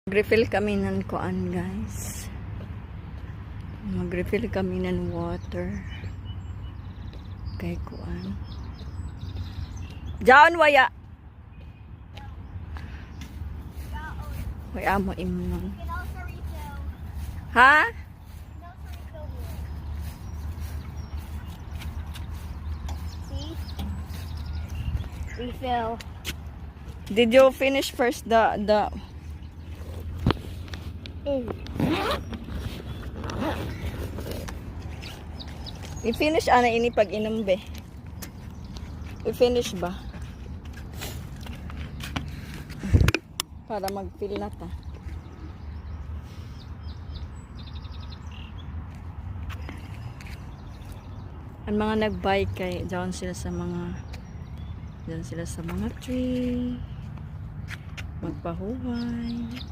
Mag-refill kami ng kuan, guys. Mag-refill kami ng water. Kay kuan. Jaon waya. Waya mo imnon. Ha? Refill. Did you finish first the I-finish ana ini pag inom be. I-finish ba? Para mag-fill na ta. Ang mga nag-bike kay diyan sila sa mga tree. Magpahuway.